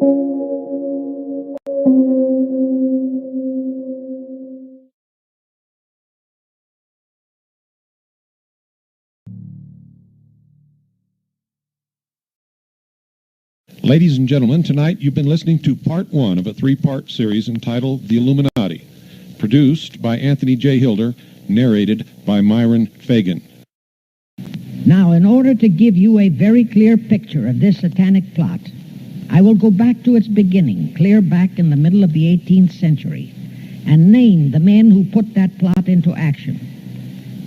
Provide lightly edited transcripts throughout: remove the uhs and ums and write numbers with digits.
Ladies and gentlemen, tonight you've been listening to part one of a three-part series entitled The Illuminati, produced by Anthony J. Hilder, narrated by Myron Fagan. Now, in order to give you a very clear picture of this satanic plot, I will go back to its beginning, clear back in the middle of the 18th century, and name the men who put that plot into action,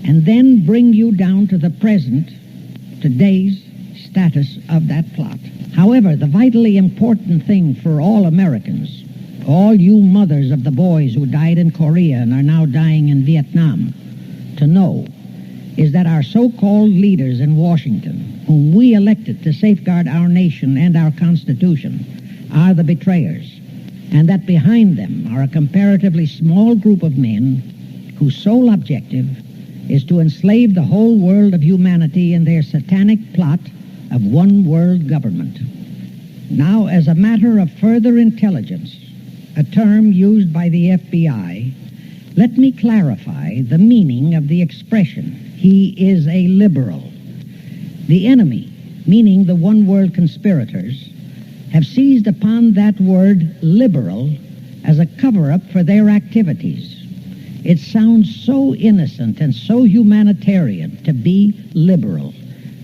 and then bring you down to the present, today's status of that plot. However, the vitally important thing for all Americans, all you mothers of the boys who died in Korea and are now dying in Vietnam, to know is that our so-called leaders in Washington, whom we elected to safeguard our nation and our Constitution, are the betrayers, and that behind them are a comparatively small group of men whose sole objective is to enslave the whole world of humanity in their satanic plot of one world government. Now, as a matter of further intelligence, a term used by the FBI, let me clarify the meaning of the expression, "He is a liberal." The enemy, meaning the one world conspirators, have seized upon that word liberal as a cover-up for their activities. It sounds so innocent and so humanitarian to be liberal.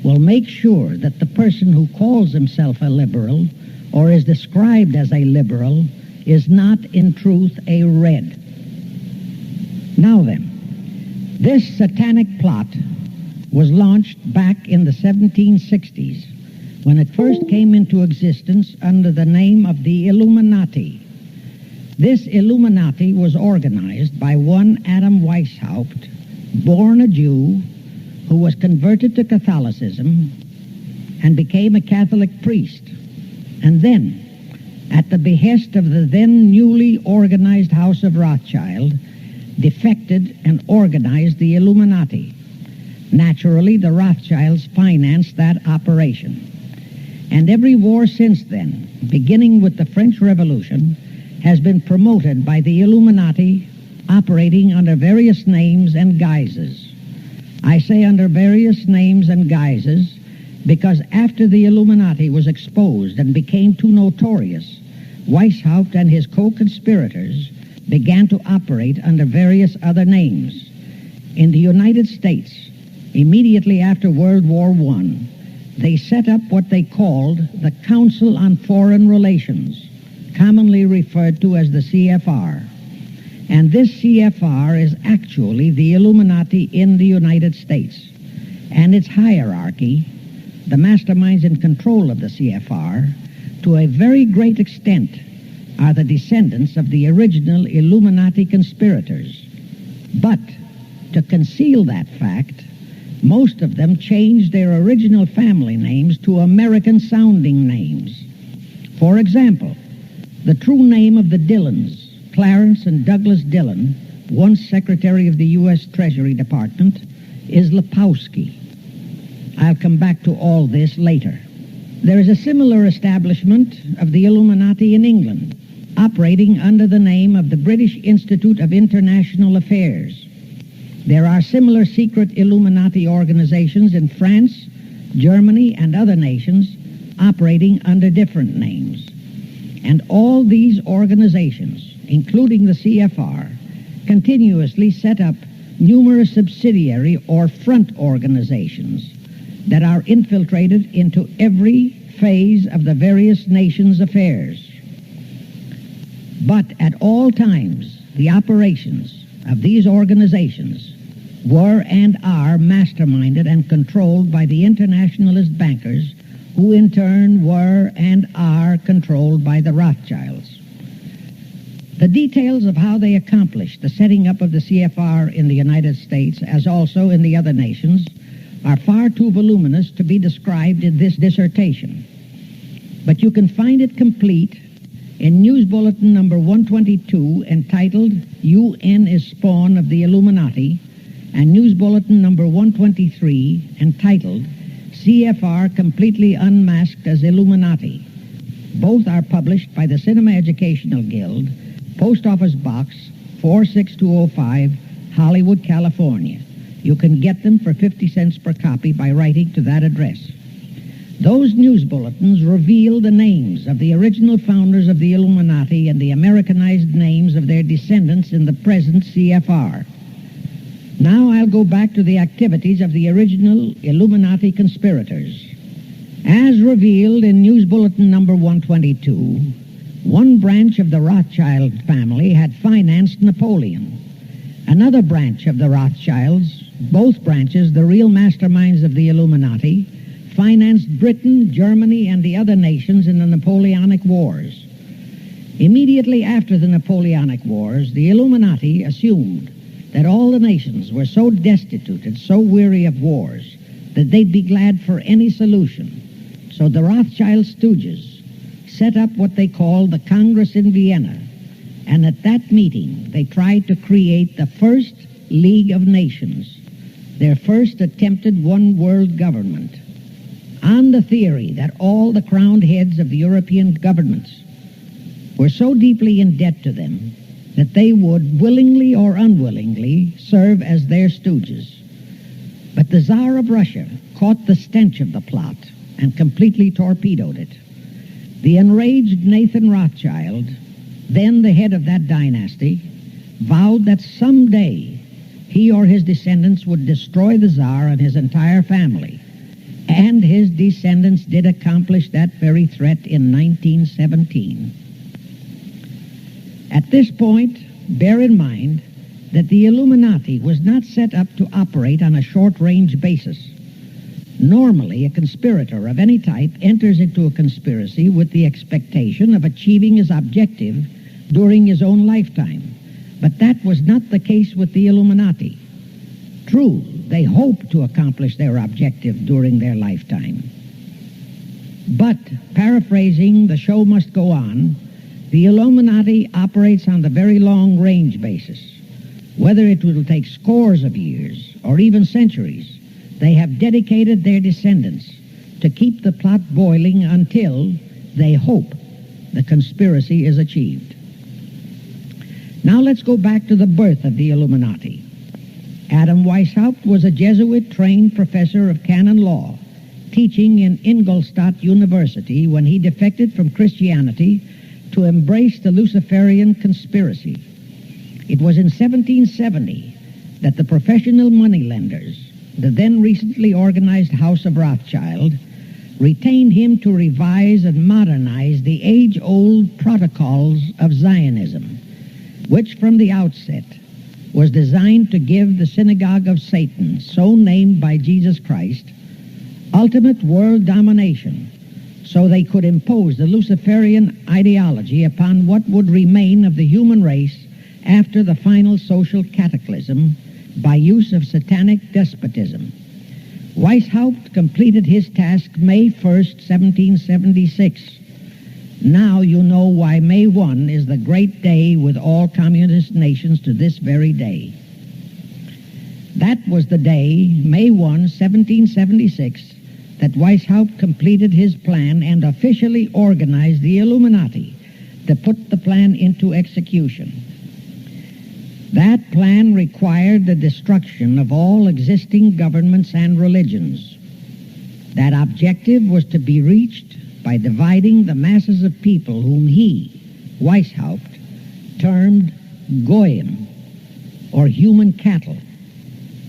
Will make sure that the person who calls himself a liberal or is described as a liberal is not in truth a red. Now then, this satanic plot was launched back in the 1760s when it first came into existence under the name of the Illuminati. This Illuminati was organized by one Adam Weishaupt, born a Jew, who was converted to Catholicism and became a Catholic priest, and then, at the behest of the then newly organized House of Rothschild, defected and organized the Illuminati. Naturally, the Rothschilds financed that operation. And every war since then, beginning with the French Revolution, has been promoted by the Illuminati operating under various names and guises. I say under various names and guises because after the Illuminati was exposed and became too notorious, Weishaupt and his co-conspirators began to operate under various other names. In the United States, immediately after World War I, they set up what they called the Council on Foreign Relations, commonly referred to as the CFR. And this CFR is actually the Illuminati in the United States. And its hierarchy, the masterminds in control of the CFR, to a very great extent are the descendants of the original Illuminati conspirators. But to conceal that fact, most of them changed their original family names to American-sounding names. For example, the true name of the Dillons, Clarence and Douglas Dillon, once Secretary of the U.S. Treasury Department, is Lepowski. I'll come back to all this later. There is a similar establishment of the Illuminati in England, operating under the name of the British Institute of International Affairs. There are similar secret Illuminati organizations in France, Germany, and other nations operating under different names. And all these organizations, including the CFR, continuously set up numerous subsidiary or front organizations that are infiltrated into every phase of the various nations' affairs. But at all times, the operations of these organizations were and are masterminded and controlled by the internationalist bankers, who in turn were and are controlled by the Rothschilds. The details of how they accomplished the setting up of the CFR in the United States, as also in the other nations, are far too voluminous to be described in this dissertation. But you can find it complete in News Bulletin number 122, entitled UN is Spawn of the Illuminati, and News Bulletin number 123, entitled CFR Completely Unmasked as Illuminati. Both are published by the Cinema Educational Guild, Post Office Box 46205, Hollywood, California. You can get them for 50 cents per copy by writing to that address. Those news bulletins reveal the names of the original founders of the Illuminati and the Americanized names of their descendants in the present CFR. Now I'll go back to the activities of the original Illuminati conspirators. As revealed in News Bulletin number 122, one branch of the Rothschild family had financed Napoleon. Another branch of the Rothschilds, both branches the real masterminds of the Illuminati, financed Britain, Germany, and the other nations in the Napoleonic Wars. Immediately after the Napoleonic Wars, the Illuminati assumed that all the nations were so destitute and so weary of wars that they'd be glad for any solution. So the Rothschild stooges set up what they called the Congress in Vienna, and at that meeting they tried to create the first League of Nations, their first attempted one-world government, on the theory that all the crowned heads of the European governments were so deeply in debt to them that they would, willingly or unwillingly, serve as their stooges. But the Tsar of Russia caught the stench of the plot and completely torpedoed it. The enraged Nathan Rothschild, then the head of that dynasty, vowed that someday he or his descendants would destroy the Tsar and his entire family. And his descendants did accomplish that very threat in 1917. At this point, bear in mind that the Illuminati was not set up to operate on a short-range basis. Normally, a conspirator of any type enters into a conspiracy with the expectation of achieving his objective during his own lifetime. But that was not the case with the Illuminati. True, they hoped to accomplish their objective during their lifetime. But, paraphrasing The Show Must Go On, the Illuminati operates on the very long-range basis. Whether it will take scores of years or even centuries, they have dedicated their descendants to keep the plot boiling until, they hope, the conspiracy is achieved. Now let's go back to the birth of the Illuminati. Adam Weishaupt was a Jesuit-trained professor of canon law, teaching in Ingolstadt University when he defected from Christianity to embrace the Luciferian conspiracy. It was in 1770 that the professional moneylenders, the then recently organized House of Rothschild, retained him to revise and modernize the age-old protocols of Zionism, which from the outset was designed to give the synagogue of Satan, so named by Jesus Christ, ultimate world domination, so they could impose the Luciferian ideology upon what would remain of the human race after the final social cataclysm by use of satanic despotism. Weishaupt completed his task May 1st, 1776. Now you know why May 1 is the great day with all communist nations to this very day. That was the day, May 1, 1776, that Weishaupt completed his plan and officially organized the Illuminati to put the plan into execution. That plan required the destruction of all existing governments and religions. That objective was to be reached by dividing the masses of people whom he, Weishaupt, termed Goyim, or human cattle,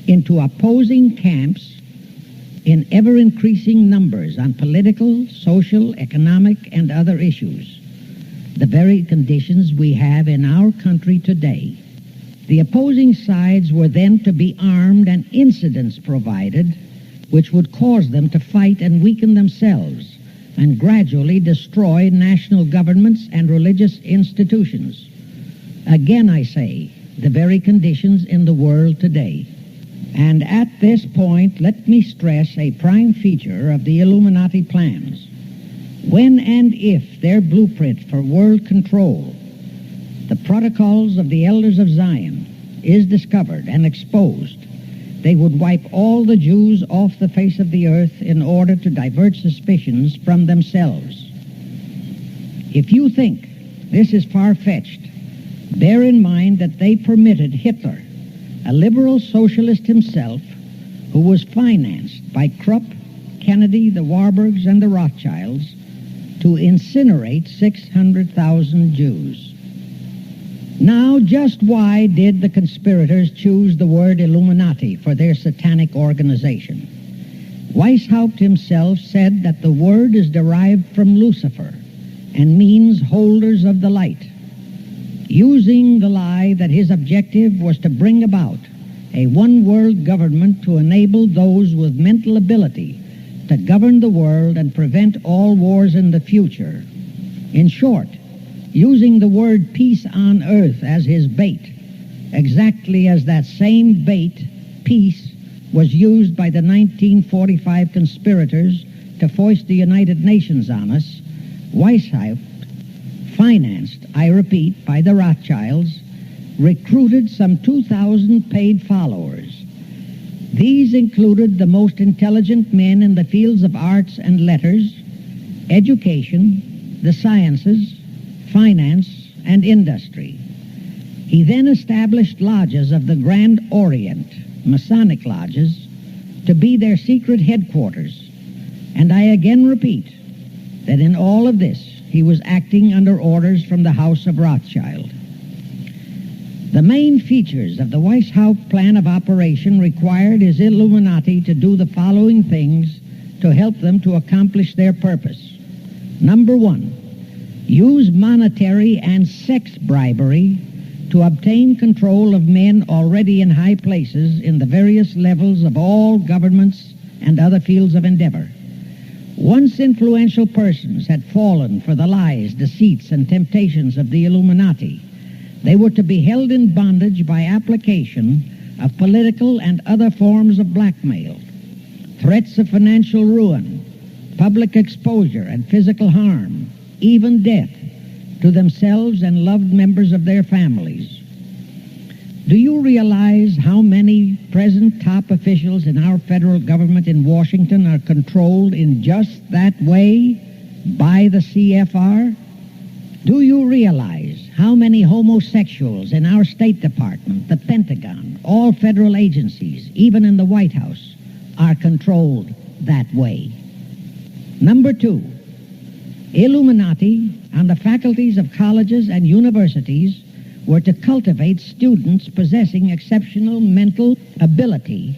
into opposing camps in ever-increasing numbers on political, social, economic, and other issues, the very conditions we have in our country today. The opposing sides were then to be armed and incidents provided which would cause them to fight and weaken themselves and gradually destroy national governments and religious institutions. Again, I say, the very conditions in the world today. And at this point, let me stress a prime feature of the Illuminati plans. When and if their blueprint for world control, the protocols of the elders of Zion, is discovered and exposed, they would wipe all the Jews off the face of the earth in order to divert suspicions from themselves. If you think this is far-fetched, bear in mind that they permitted Hitler, a liberal socialist himself, who was financed by Krupp, Kennedy, the Warburgs, and the Rothschilds, to incinerate 600,000 Jews. Now, just why did the conspirators choose the word Illuminati for their satanic organization? Weishaupt himself said that the word is derived from Lucifer and means holders of the light, using the lie that his objective was to bring about a one-world government to enable those with mental ability to govern the world and prevent all wars in the future. In short, using the word peace on earth as his bait, exactly as that same bait, peace, was used by the 1945 conspirators to foist the United Nations on us. Weishaupt, financed, I repeat, by the Rothschilds, recruited some 2,000 paid followers. These included the most intelligent men in the fields of arts and letters, education, the sciences, finance, and industry. He then established lodges of the Grand Orient, Masonic lodges, to be their secret headquarters. And I again repeat that in all of this, he was acting under orders from the House of Rothschild. The main features of the Weishaupt plan of operation required his Illuminati to do the following things to help them to accomplish their purpose. Number one, use monetary and sex bribery to obtain control of men already in high places in the various levels of all governments and other fields of endeavor. Once influential persons had fallen for the lies, deceits, and temptations of the Illuminati, they were to be held in bondage by application of political and other forms of blackmail, threats of financial ruin, public exposure and physical harm, even death, to themselves and loved members of their families. Do you realize how many present top officials in our federal government in Washington are controlled in just that way by the CFR? Do you realize how many homosexuals in our State Department, the Pentagon, all federal agencies, even in the White House, are controlled that way? Number two, Illuminati and the faculties of colleges and universities were to cultivate students possessing exceptional mental ability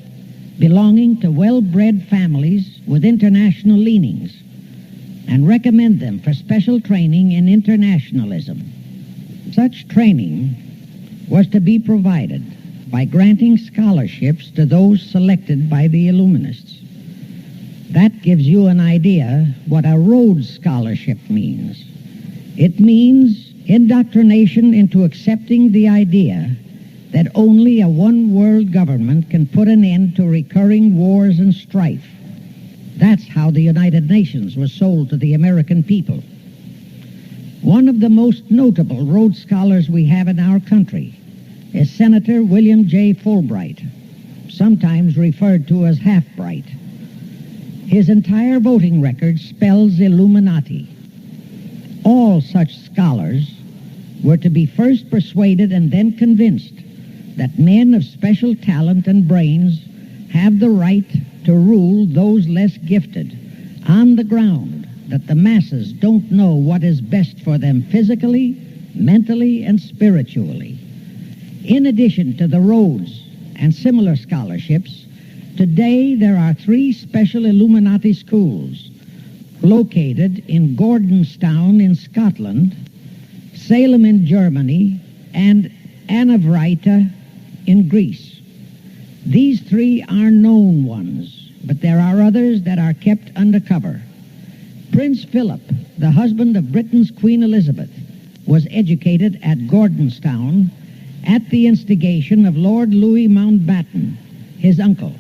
belonging to well-bred families with international leanings and recommend them for special training in internationalism. Such training was to be provided by granting scholarships to those selected by the Illuminists. That gives you an idea what a Rhodes Scholarship means. It means indoctrination into accepting the idea that only a one-world government can put an end to recurring wars and strife. That's how the United Nations was sold to the American people. One of the most notable Rhodes Scholars we have in our country is Senator William J. Fulbright, sometimes referred to as Half-Bright. His entire voting record spells Illuminati. All such scholars were to be first persuaded and then convinced that men of special talent and brains have the right to rule those less gifted on the ground that the masses don't know what is best for them physically, mentally, and spiritually. In addition to the Rhodes and similar scholarships, today there are 3 special Illuminati schools located in Gordonstown in Scotland, Salem in Germany, and Anavryta in Greece. These 3 are known ones, but there are others that are kept undercover. Prince Philip, the husband of Britain's Queen Elizabeth, was educated at Gordonstown at the instigation of Lord Louis Mountbatten, his uncle,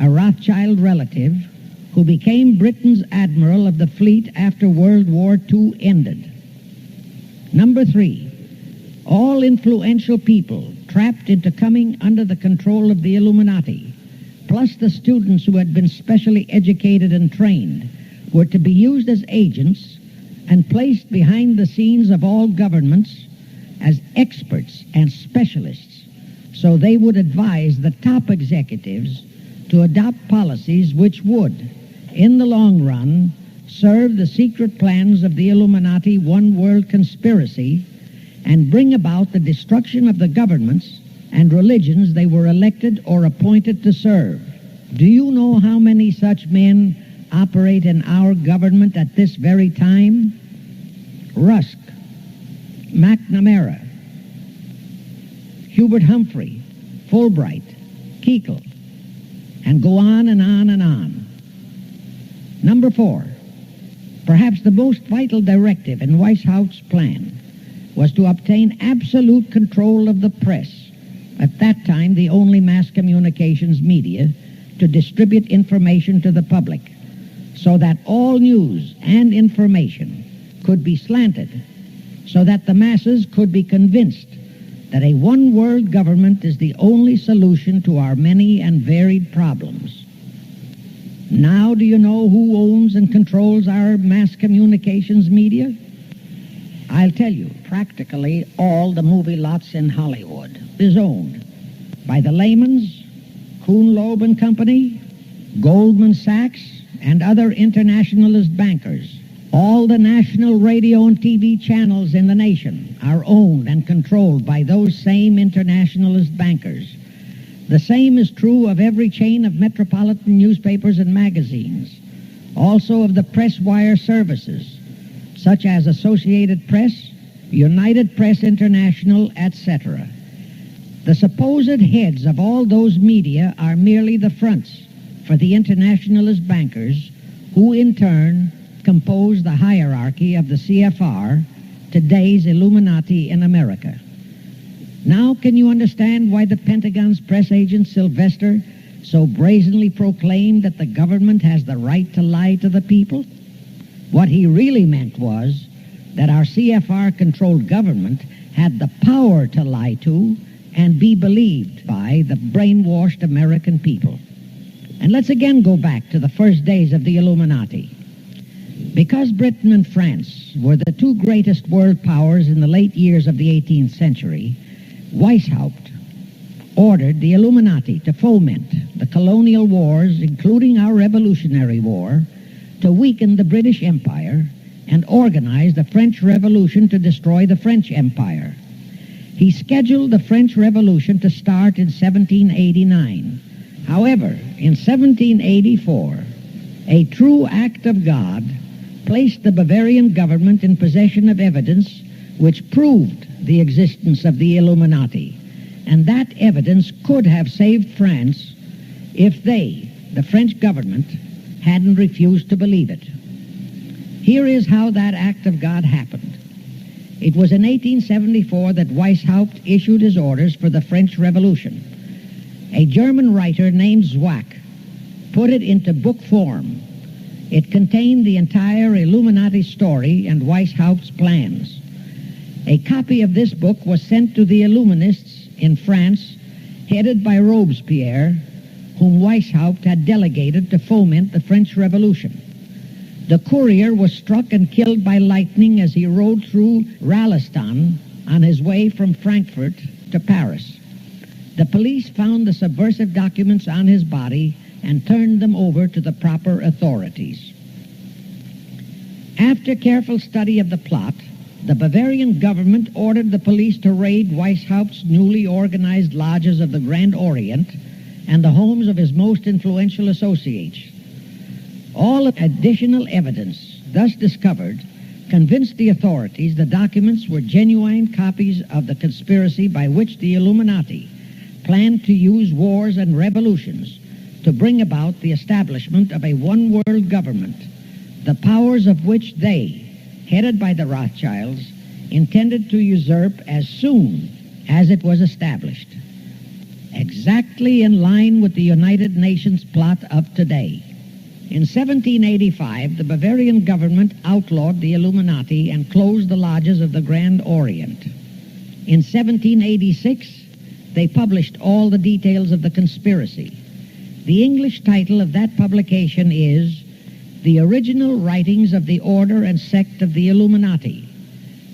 a Rothschild relative, who became Britain's admiral of the fleet after World War II ended. Number 3, all influential people trapped into coming under the control of the Illuminati, plus the students who had been specially educated and trained, were to be used as agents and placed behind the scenes of all governments as experts and specialists, so they would advise the top executives to adopt policies which would, in the long run, serve the secret plans of the Illuminati one-world conspiracy and bring about the destruction of the governments and religions they were elected or appointed to serve. Do you know how many such men operate in our government at this very time? Rusk, McNamara, Hubert Humphrey, Fulbright, Kuchel, and go on and on and on. Number 4, perhaps the most vital directive in Weishaupt's plan was to obtain absolute control of the press, at that time the only mass communications media, to distribute information to the public, so that all news and information could be slanted, so that the masses could be convinced that a one-world government is the only solution to our many and varied problems. Now do you know who owns and controls our mass communications media? I'll tell you, practically all the movie lots in Hollywood is owned by the Lehmans, Kuhn, Loeb and Company, Goldman Sachs, and other internationalist bankers. All the national radio and TV channels in the nation are owned and controlled by those same internationalist bankers. The same is true of every chain of metropolitan newspapers and magazines, also of the press wire services, such as Associated Press, United Press International, etc. The supposed heads of all those media are merely the fronts for the internationalist bankers, who in turn compose the hierarchy of the CFR, today's Illuminati in America. Now can you understand why the Pentagon's press agent Sylvester so brazenly proclaimed that the government has the right to lie to the people? What he really meant was that our CFR-controlled government had the power to lie to and be believed by the brainwashed American people. And let's again go back to the first days of the Illuminati. Because Britain and France were the two greatest world powers in the late years of the 18th century, Weishaupt ordered the Illuminati to foment the colonial wars, including our Revolutionary War, to weaken the British Empire and organize the French Revolution to destroy the French Empire. He scheduled the French Revolution to start in 1789. However, in 1784, a true act of God placed the Bavarian government in possession of evidence which proved the existence of the Illuminati, and that evidence could have saved France if they, the French government, hadn't refused to believe it. Here is how that act of God happened. It was in 1874 that Weishaupt issued his orders for the French Revolution. A German writer named Zwack put it into book form. It contained the entire Illuminati story and Weishaupt's plans. A copy of this book was sent to the Illuminists in France, headed by Robespierre, whom Weishaupt had delegated to foment the French Revolution. The courier was struck and killed by lightning as he rode through Ralston on his way from Frankfurt to Paris. The police found the subversive documents on his body and turned them over to the proper authorities. After careful study of the plot, the Bavarian government ordered the police to raid Weishaupt's newly organized lodges of the Grand Orient and the homes of his most influential associates. All additional evidence thus discovered convinced the authorities the documents were genuine copies of the conspiracy by which the Illuminati planned to use wars and revolutions to bring about the establishment of a one-world government, the powers of which they, headed by the Rothschilds, intended to usurp as soon as it was established. Exactly in line with the United Nations plot of today. In 1785, the Bavarian government outlawed the Illuminati and closed the lodges of the Grand Orient. In 1786, they published all the details of the conspiracy. The English title of that publication is the original writings of the order and sect of the Illuminati.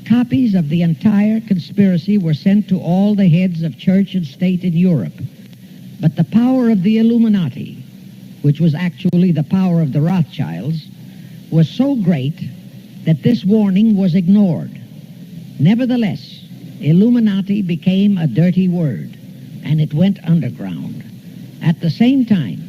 Copies of the entire conspiracy were sent to all the heads of church and state in Europe. But the power of the Illuminati, which was actually the power of the Rothschilds, was so great that this warning was ignored. Nevertheless, Illuminati became a dirty word, and it went underground. At the same time,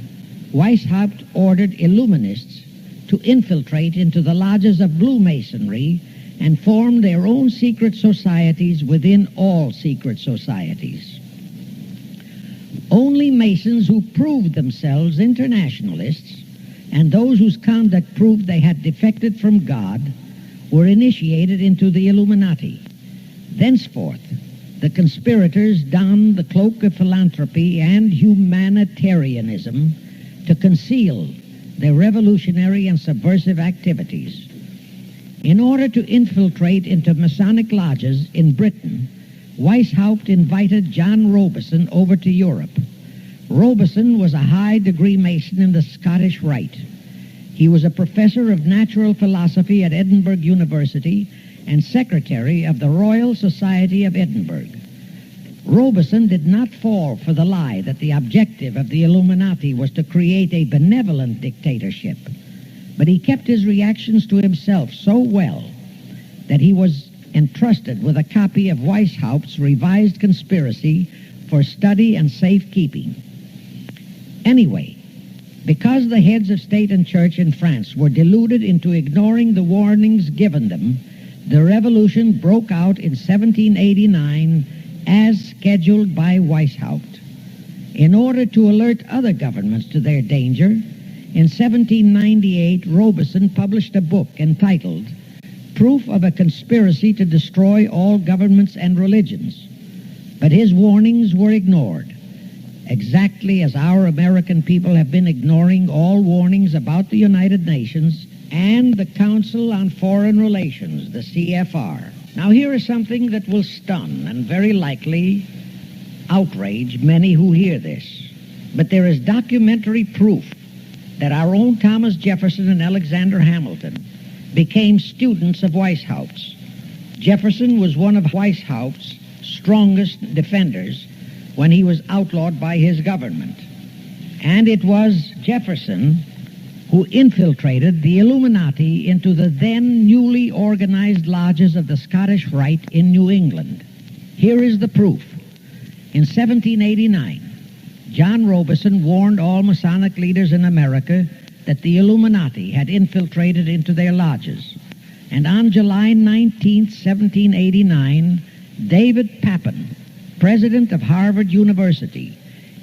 Weishaupt ordered Illuminists to infiltrate into the lodges of Blue Masonry and form their own secret societies within all secret societies. Only Masons who proved themselves internationalists and those whose conduct proved they had defected from God were initiated into the Illuminati. Thenceforth, the conspirators donned the cloak of philanthropy and humanitarianism to conceal their revolutionary and subversive activities. In order to infiltrate into Masonic lodges in Britain, Weishaupt invited John Robison over to Europe. Robison was a high-degree Mason in the Scottish Rite. He was a professor of natural philosophy at Edinburgh University and secretary of the Royal Society of Edinburgh. Robison did not fall for the lie that the objective of the Illuminati was to create a benevolent dictatorship, but he kept his reactions to himself so well that he was entrusted with a copy of Weishaupt's revised conspiracy for study and safekeeping. Anyway, because the heads of state and church in France were deluded into ignoring the warnings given them, the revolution broke out in 1789 as scheduled by Weishaupt. In order to alert other governments to their danger, in 1798 Robison published a book entitled Proof of a Conspiracy to Destroy All Governments and Religions. But his warnings were ignored, exactly as our American people have been ignoring all warnings about the United Nations and the Council on Foreign Relations, the CFR. Now here is something that will stun and very likely outrage many who hear this. But there is documentary proof that our own Thomas Jefferson and Alexander Hamilton became students of Weishaupt's. Jefferson was one of Weishaupt's strongest defenders when he was outlawed by his government. And it was Jefferson who infiltrated the Illuminati into the then newly organized lodges of the Scottish Rite in New England. Here is the proof. In 1789, John Robison warned all Masonic leaders in America that the Illuminati had infiltrated into their lodges. And on July 19, 1789, David Papin, president of Harvard University,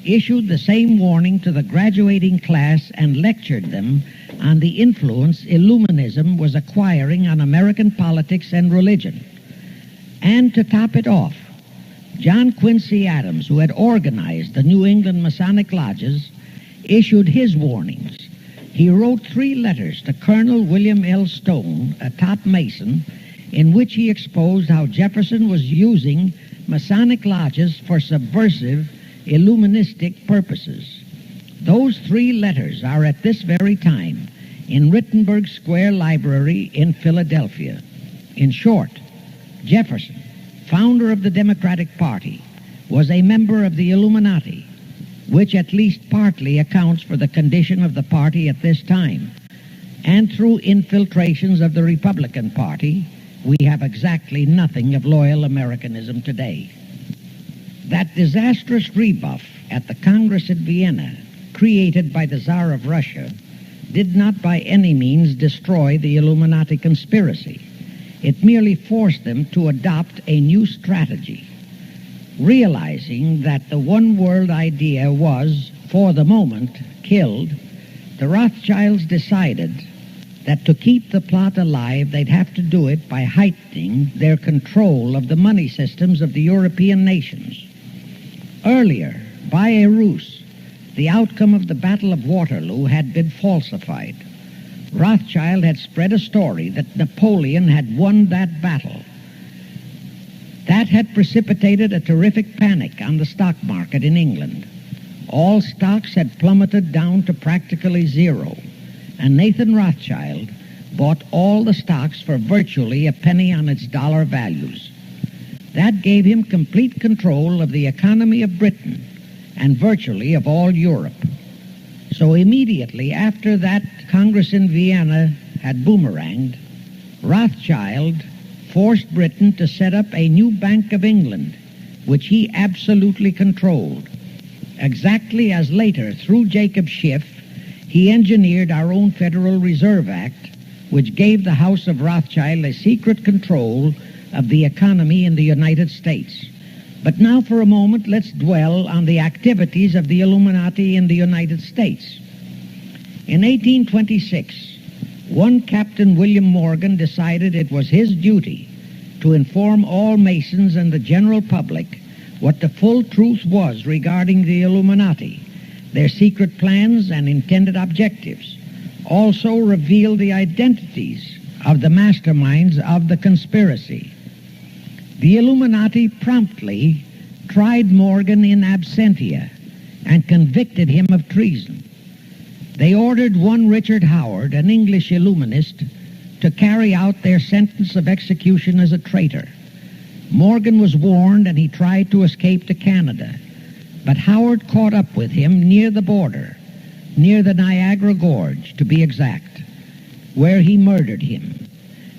issued the same warning to the graduating class and lectured them on the influence Illuminism was acquiring on American politics and religion. And to top it off, John Quincy Adams, who had organized the New England Masonic lodges, issued his warnings. He wrote 3 letters to Colonel William L. Stone, a top Mason, in which he exposed how Jefferson was using Masonic lodges for subversive, Illuministic purposes. Those 3 letters are at this very time in Rittenberg Square Library in Philadelphia. In short, Jefferson, founder of the Democratic Party, was a member of the Illuminati, which at least partly accounts for the condition of the party at this time. And through infiltrations of the Republican Party, we have exactly nothing of loyal Americanism today. That disastrous rebuff at the Congress at Vienna, created by the Tsar of Russia, did not by any means destroy the Illuminati conspiracy. It merely forced them to adopt a new strategy. Realizing that the one-world idea was, for the moment, killed, the Rothschilds decided that to keep the plot alive, they'd have to do it by heightening their control of the money systems of the European nations. Earlier, by a ruse, the outcome of the Battle of Waterloo had been falsified. Rothschild had spread a story that Napoleon had won that battle. That had precipitated a terrific panic on the stock market in England. All stocks had plummeted down to practically zero. and Nathan Rothschild bought all the stocks for virtually a penny on its dollar values. That gave him complete control of the economy of Britain and virtually of all Europe. So immediately after that Congress in Vienna had boomeranged, Rothschild forced Britain to set up a new Bank of England, which he absolutely controlled, exactly as later, through Jacob Schiff, he engineered our own Federal Reserve Act, which gave the House of Rothschild a secret control of the economy in the United States. But now for a moment, let's dwell on the activities of the Illuminati in the United States. In 1826, one Captain William Morgan decided it was his duty to inform all Masons and the general public what the full truth was regarding the Illuminati, their secret plans and intended objectives. Also revealed the identities of the masterminds of the conspiracy. The Illuminati promptly tried Morgan in absentia and convicted him of treason. They ordered one Richard Howard, an English Illuminist, to carry out their sentence of execution as a traitor. Morgan was warned and he tried to escape to Canada, but Howard caught up with him near the border, near the Niagara Gorge, to be exact, where he murdered him.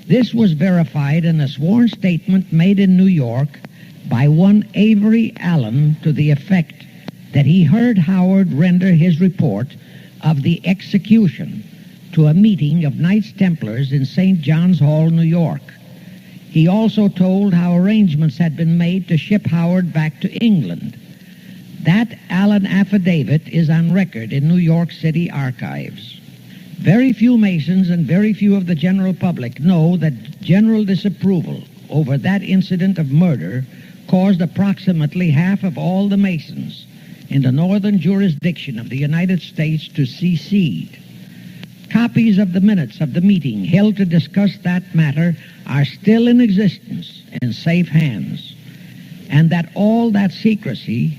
This was verified in a sworn statement made in New York by one Avery Allen to the effect that he heard Howard render his report of the execution to a meeting of Knights Templars in St. John's Hall, New York. He also told how arrangements had been made to ship Howard back to England. That Allen affidavit is on record in New York City archives. Very few Masons and very few of the general public know that general disapproval over that incident of murder caused approximately half of all the Masons in the northern jurisdiction of the United States to secede. Copies of the minutes of the meeting held to discuss that matter are still in existence in safe hands, and that all that secrecy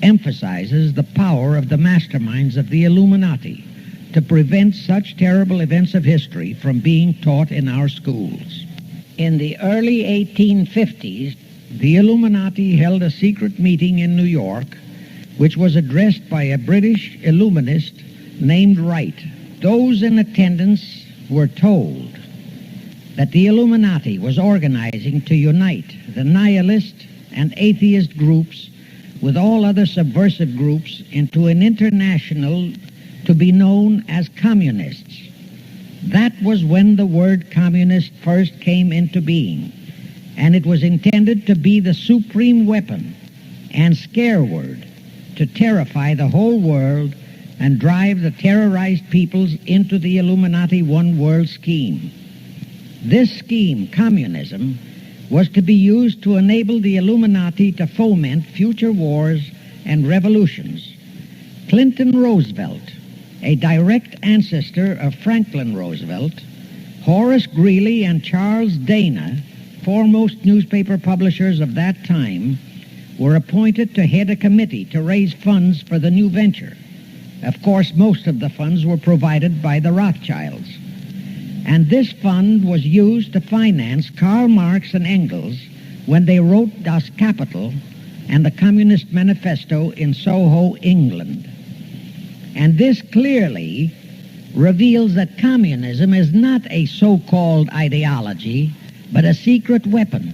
emphasizes the power of the masterminds of the Illuminati to prevent such terrible events of history from being taught in our schools. In the early 1850s, the Illuminati held a secret meeting in New York, which was addressed by a British Illuminist named Wright. Those in attendance were told that the Illuminati was organizing to unite the nihilist and atheist groups with all other subversive groups into an international to be known as communists. That was when the word communist first came into being, and it was intended to be the supreme weapon and scare word to terrify the whole world and drive the terrorized peoples into the Illuminati one world scheme. This scheme, communism, was to be used to enable the Illuminati to foment future wars and revolutions. Clinton Roosevelt, a direct ancestor of Franklin Roosevelt, Horace Greeley and Charles Dana, foremost newspaper publishers of that time, were appointed to head a committee to raise funds for the new venture. Of course, most of the funds were provided by the Rothschilds. And this fund was used to finance Karl Marx and Engels when they wrote Das Kapital and the Communist Manifesto in Soho, England. And this clearly reveals that communism is not a so-called ideology, but a secret weapon,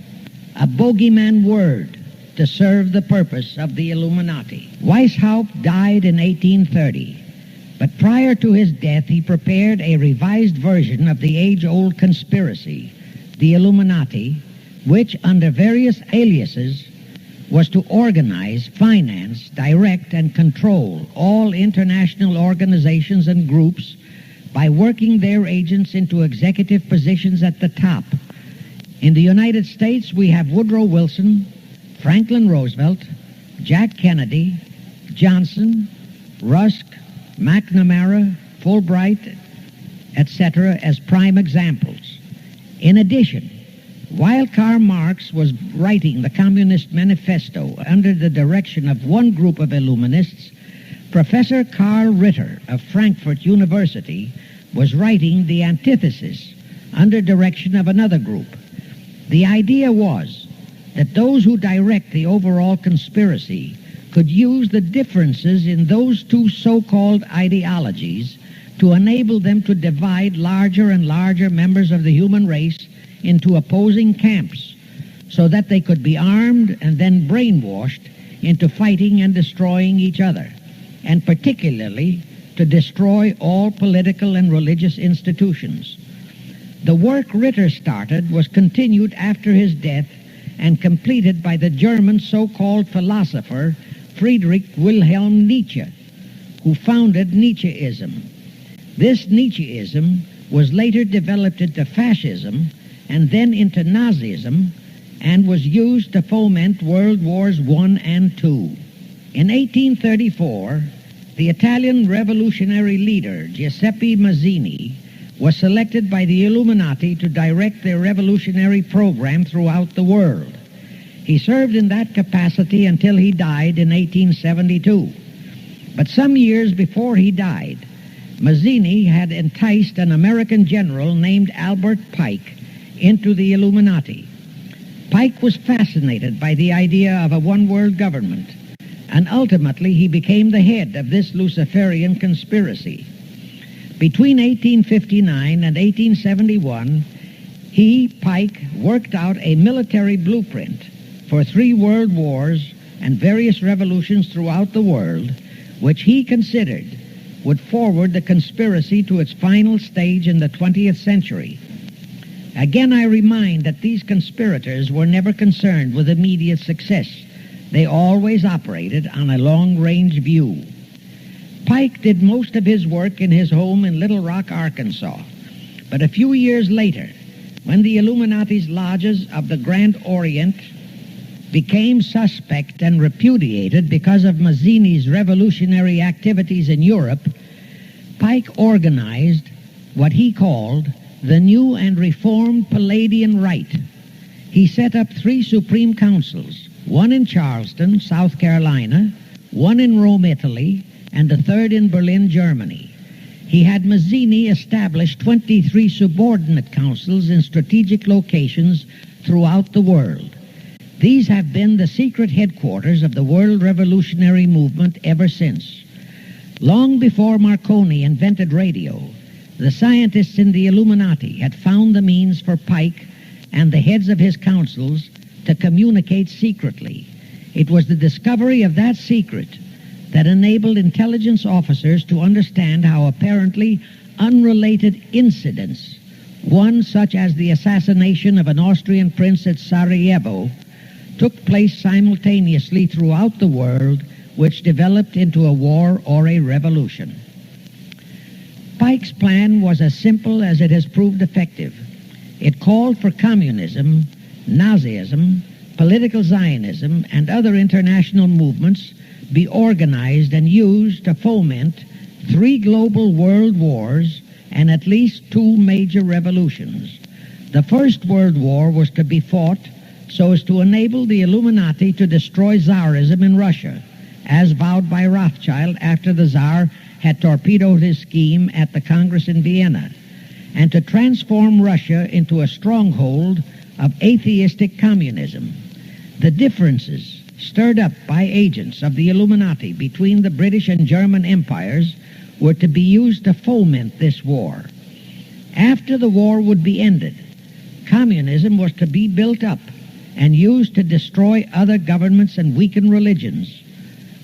a bogeyman word to serve the purpose of the Illuminati. Weishaupt died in 1830, but prior to his death he prepared a revised version of the age-old conspiracy, the Illuminati, which under various aliases was to organize, finance, direct, and control all international organizations and groups by working their agents into executive positions at the top. In the United States, we have Woodrow Wilson, Franklin Roosevelt, Jack Kennedy, Johnson, Rusk, McNamara, Fulbright, etc. as prime examples. In addition, while Karl Marx was writing the Communist Manifesto under the direction of one group of Illuminists, Professor Karl Ritter of Frankfurt University was writing the antithesis under direction of another group. The idea was that those who direct the overall conspiracy could use the differences in those two so-called ideologies to enable them to divide larger and larger members of the human race into opposing camps so that they could be armed and then brainwashed into fighting and destroying each other, and particularly to destroy all political and religious institutions. The work Ritter started was continued after his death and completed by the German so-called philosopher Friedrich Wilhelm Nietzsche, who founded Nietzscheism. This Nietzscheism was later developed into fascism and then into Nazism, and was used to foment World Wars I and II. In 1834, the Italian revolutionary leader Giuseppe Mazzini was selected by the Illuminati to direct their revolutionary program throughout the world. He served in that capacity until he died in 1872. But some years before he died, Mazzini had enticed an American general named Albert Pike into the Illuminati. Pike was fascinated by the idea of a one-world government, and ultimately he became the head of this Luciferian conspiracy. Between 1859 and 1871, he, Pike, worked out a military blueprint for 3 world wars and various revolutions throughout the world, which he considered would forward the conspiracy to its final stage in the 20th century. Again, I remind that these conspirators were never concerned with immediate success. They always operated on a long-range view. Pike did most of his work in his home in Little Rock, Arkansas. But a few years later, when the Illuminati's lodges of the Grand Orient became suspect and repudiated because of Mazzini's revolutionary activities in Europe, Pike organized what he called the New and Reformed Palladian Rite. He set up 3 Supreme Councils, one in Charleston, South Carolina, one in Rome, Italy, and the 3rd in Berlin, Germany. He had Mazzini establish 23 subordinate councils in strategic locations throughout the world. These have been the secret headquarters of the world revolutionary movement ever since. Long before Marconi invented radio, the scientists in the Illuminati had found the means for Pike and the heads of his councils to communicate secretly. It was the discovery of that secret that enabled intelligence officers to understand how apparently unrelated incidents, one such as the assassination of an Austrian prince at Sarajevo, took place simultaneously throughout the world, which developed into a war or a revolution. Pike's plan was as simple as it has proved effective. It called for communism, Nazism, political Zionism, and other international movements be organized and used to foment 3 global world wars and at least 2 major revolutions. The First World War was to be fought so as to enable the Illuminati to destroy Tsarism in Russia, as vowed by Rothschild after the Tsar had torpedoed his scheme at the Congress in Vienna, and to transform Russia into a stronghold of atheistic communism. The differences stirred up by agents of the Illuminati between the British and German empires were to be used to foment this war. After the war would be ended, communism was to be built up and used to destroy other governments and weaken religions.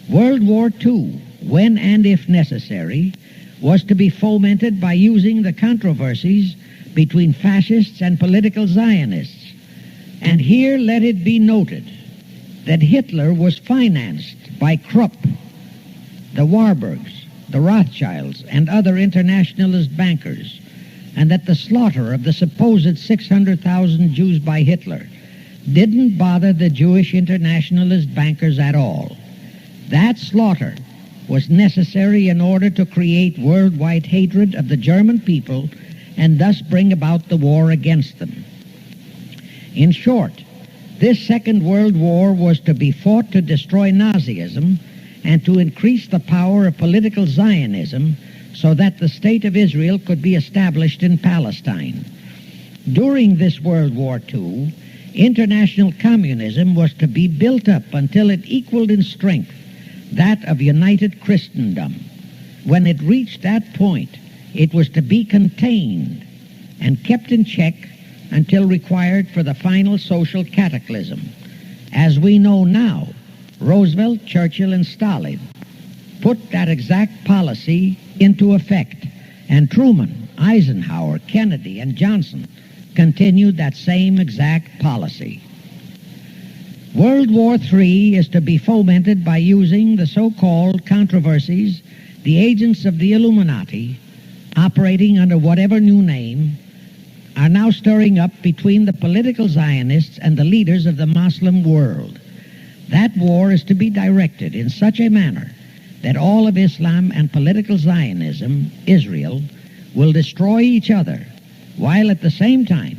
World War II, when and if necessary, was to be fomented by using the controversies between fascists and political Zionists. And here let it be noted that Hitler was financed by Krupp, the Warburgs, the Rothschilds, and other internationalist bankers, and that the slaughter of the supposed 600,000 Jews by Hitler didn't bother the Jewish internationalist bankers at all. That slaughter was necessary in order to create worldwide hatred of the German people and thus bring about the war against them. In short, this Second World War was to be fought to destroy Nazism and to increase the power of political Zionism so that the State of Israel could be established in Palestine. During this World War II, international communism was to be built up until it equaled in strength that of united Christendom. When it reached that point, it was to be contained and kept in check until required for the final social cataclysm. As we know now, Roosevelt, Churchill, and Stalin put that exact policy into effect, and Truman, Eisenhower, Kennedy, and Johnson continued that same exact policy. World War III is to be fomented by using the so-called controversies the agents of the Illuminati, operating under whatever new name, are now stirring up between the political Zionists and the leaders of the Muslim world. That war is to be directed in such a manner that all of Islam and political Zionism, Israel, will destroy each other, while at the same time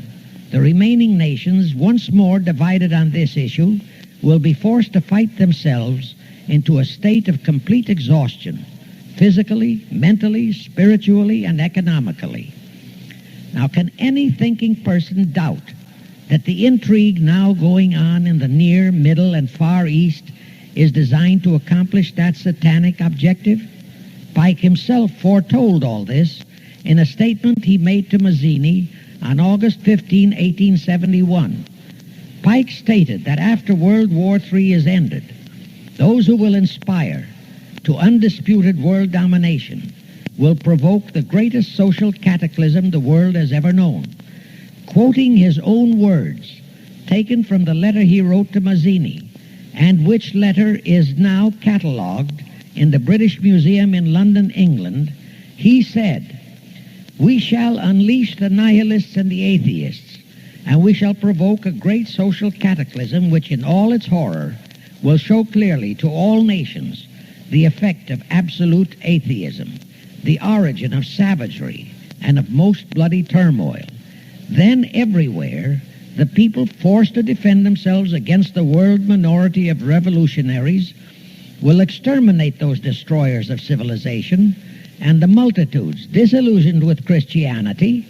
the remaining nations, once more divided on this issue, will be forced to fight themselves into a state of complete exhaustion, physically, mentally, spiritually, and economically. Now, can any thinking person doubt that the intrigue now going on in the Near, Middle, and Far East is designed to accomplish that satanic objective? Pike himself foretold all this in a statement he made to Mazzini on August 15, 1871. Pike stated that after World War III is ended, those who will inspire to undisputed world domination will provoke the greatest social cataclysm the world has ever known. Quoting his own words, taken from the letter he wrote to Mazzini, and which letter is now catalogued in the British Museum in London, England, he said, "We shall unleash the nihilists and the atheists, and we shall provoke a great social cataclysm which in all its horror will show clearly to all nations the effect of absolute atheism, the origin of savagery and of most bloody turmoil. Then everywhere the people forced to defend themselves against the world minority of revolutionaries will exterminate those destroyers of civilization, and the multitudes disillusioned with Christianity,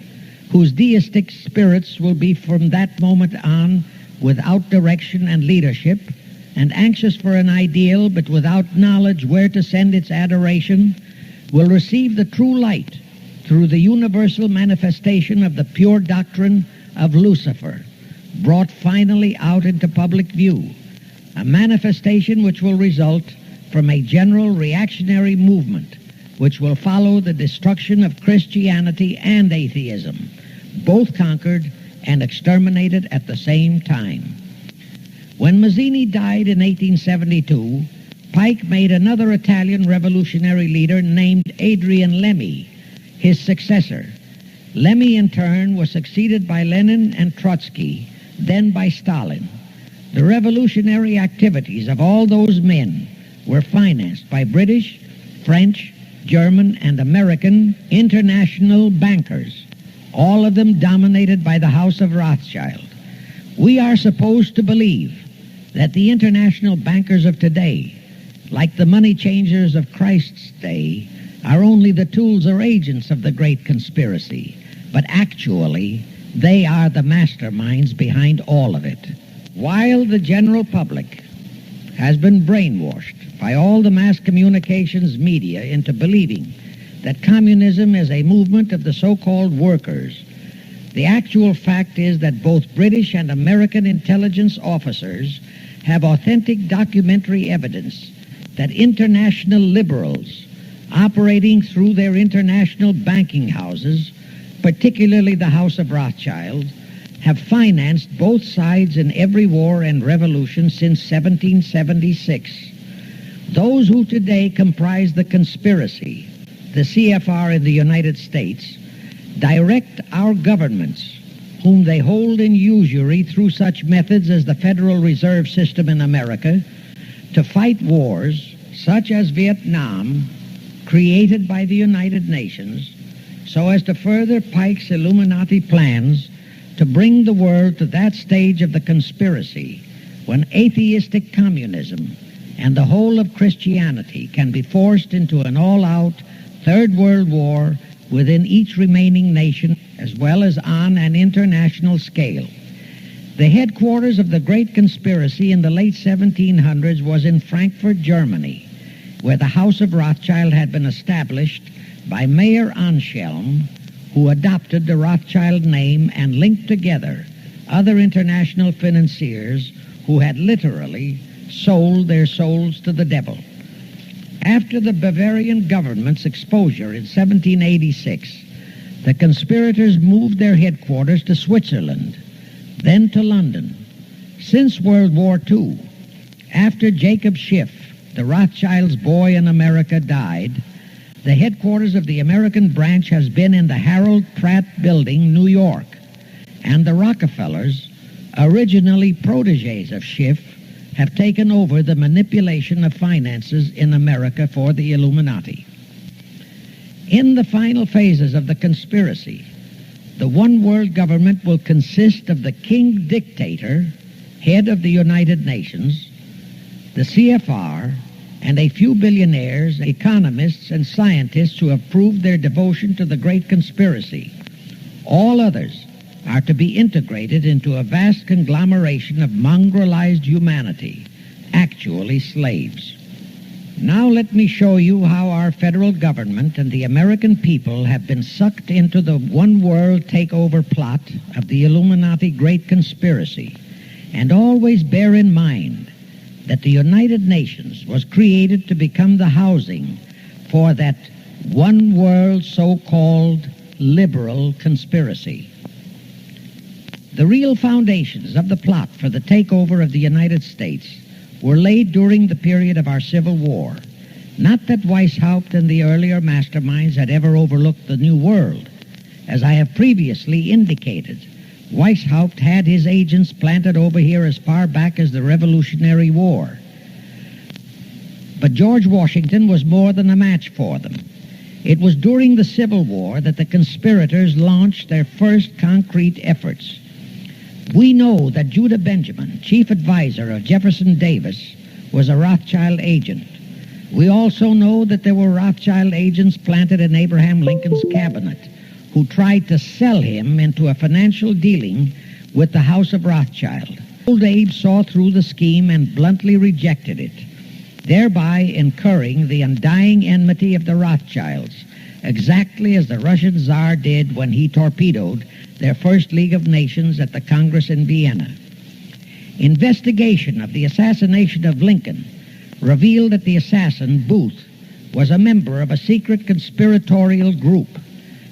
whose deistic spirits will be from that moment on without direction and leadership, and anxious for an ideal but without knowledge where to send its adoration, will receive the true light through the universal manifestation of the pure doctrine of Lucifer, brought finally out into public view, a manifestation which will result from a general reactionary movement which will follow the destruction of Christianity and atheism, both conquered and exterminated at the same time." When Mazzini died in 1872, Pike made another Italian revolutionary leader named Adrian Lemmy his successor. Lemmy, in turn, was succeeded by Lenin and Trotsky, then by Stalin. The revolutionary activities of all those men were financed by British, French, German, and American international bankers, all of them dominated by the House of Rothschild. We are supposed to believe that the international bankers of today, like the money changers of Christ's day, are only the tools or agents of the great conspiracy, but actually they are the masterminds behind all of it. While the general public has been brainwashed by all the mass communications media into believing that communism is a movement of the so-called workers, the actual fact is that both British and American intelligence officers have authentic documentary evidence that international liberals operating through their international banking houses, particularly the House of Rothschild, have financed both sides in every war and revolution since 1776. Those who today comprise the conspiracy, the CFR in the United States, direct our governments, whom they hold in usury through such methods as the Federal Reserve System in America, to fight wars such as Vietnam, created by the United Nations, so as to further Pike's Illuminati plans to bring the world to that stage of the conspiracy when atheistic communism and the whole of Christianity can be forced into an all-out Third World War within each remaining nation, as well as on an international scale. The headquarters of the great conspiracy in the late 1700s was in Frankfurt, Germany, where the House of Rothschild had been established by Mayer Anschelm, who adopted the Rothschild name and linked together other international financiers who had literally sold their souls to the devil. After the Bavarian government's exposure in 1786, the conspirators moved their headquarters to Switzerland, then to London. Since World War II, after Jacob Schiff, the Rothschilds' boy in America, died, the headquarters of the American branch has been in the Harold Pratt Building, New York, and the Rockefellers, originally protégés of Schiff, have taken over the manipulation of finances in America for the Illuminati. In the final phases of the conspiracy, the one world government will consist of the king dictator, head of the United Nations, the CFR, and a few billionaires, economists, and scientists who have proved their devotion to the great conspiracy. All others are to be integrated into a vast conglomeration of mongrelized humanity, actually slaves. Now let me show you how our federal government and the American people have been sucked into the one-world takeover plot of the Illuminati great conspiracy. And always bear in mind that the United Nations was created to become the housing for that one-world so-called liberal conspiracy. The real foundations of the plot for the takeover of the United States were laid during the period of our Civil War. Not that Weishaupt and the earlier masterminds had ever overlooked the New World. As I have previously indicated, Weishaupt had his agents planted over here as far back as the Revolutionary War. But George Washington was more than a match for them. It was during the Civil War that the conspirators launched their first concrete efforts. We know that Judah Benjamin, chief advisor of Jefferson Davis, was a Rothschild agent. We also know that there were Rothschild agents planted in Abraham Lincoln's cabinet who tried to sell him into a financial dealing with the House of Rothschild. Old Abe saw through the scheme and bluntly rejected it, thereby incurring the undying enmity of the Rothschilds, exactly as the Russian Tsar did when he torpedoed their first League of Nations at the Congress in Vienna. Investigation of the assassination of Lincoln revealed that the assassin, Booth, was a member of a secret conspiratorial group.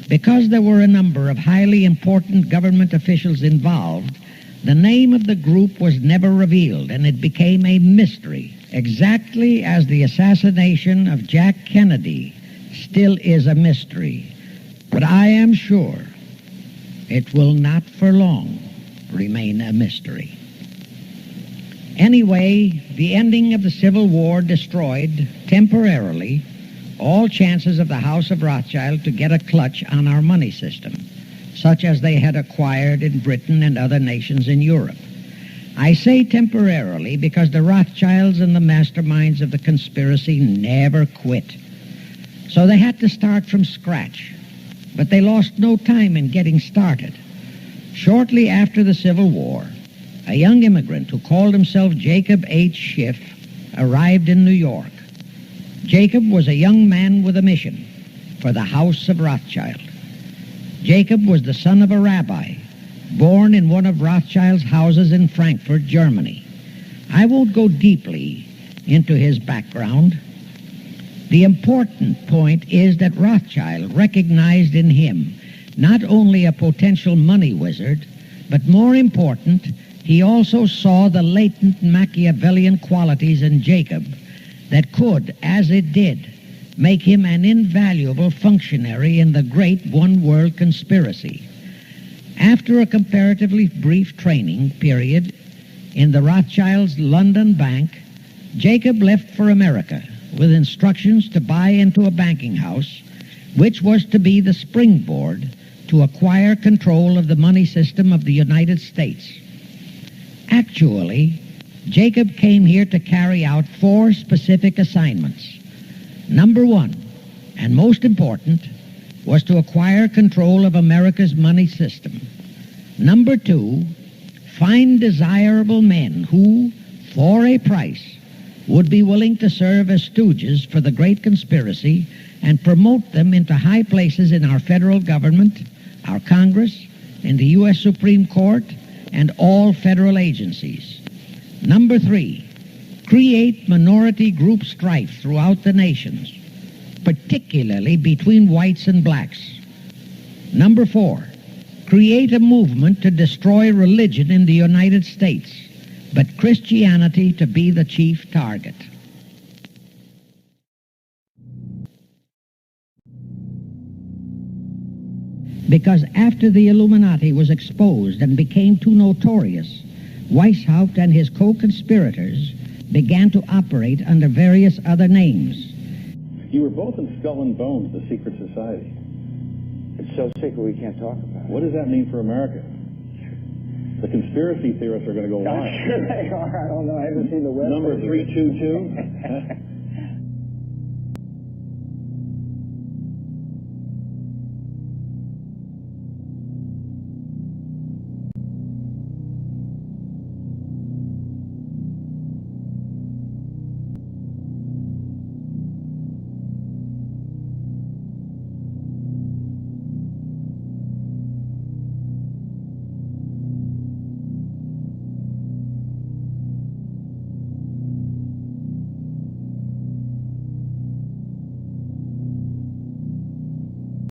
Because there were a number of highly important government officials involved, the name of the group was never revealed, and it became a mystery, exactly as the assassination of Jack Kennedy still is a mystery. But I am sure it will not for long remain a mystery. Anyway, the ending of the Civil War destroyed, temporarily, all chances of the House of Rothschild to get a clutch on our money system, such as they had acquired in Britain and other nations in Europe. I say temporarily because the Rothschilds and the masterminds of the conspiracy never quit. So they had to start from scratch. But they lost no time in getting started. Shortly after the Civil War, a young immigrant who called himself Jacob H. Schiff arrived in New York. Jacob was a young man with a mission for the House of Rothschild. Jacob was the son of a rabbi, born in one of Rothschild's houses in Frankfurt, Germany. I won't go deeply into his background. The important point is that Rothschild recognized in him not only a potential money wizard, but more important, he also saw the latent Machiavellian qualities in Jacob that could, as it did, make him an invaluable functionary in the great one-world conspiracy. After a comparatively brief training period in the Rothschilds' London bank, Jacob left for America with instructions to buy into a banking house, which was to be the springboard to acquire control of the money system of the United States. Actually, Jacob came here to carry out 4 specific assignments. Number 1, and most important, was to acquire control of America's money system. Number 2, find desirable men who, for a price, would be willing to serve as stooges for the great conspiracy and promote them into high places in our federal government, our Congress, in the U.S. Supreme Court, and all federal agencies. Number 3, create minority group strife throughout the nations, particularly between whites and blacks. Number 4, create a movement to destroy religion in the United States, but Christianity to be the chief target. Because after the Illuminati was exposed and became too notorious, Weishaupt and his co-conspirators began to operate under various other names. You were both in Skull and Bones, the secret society. It's so secret we can't talk about it. What does that mean for America? The conspiracy theorists are going to go wild. I'm sure they are. I don't know. I haven't seen the website. Number 322?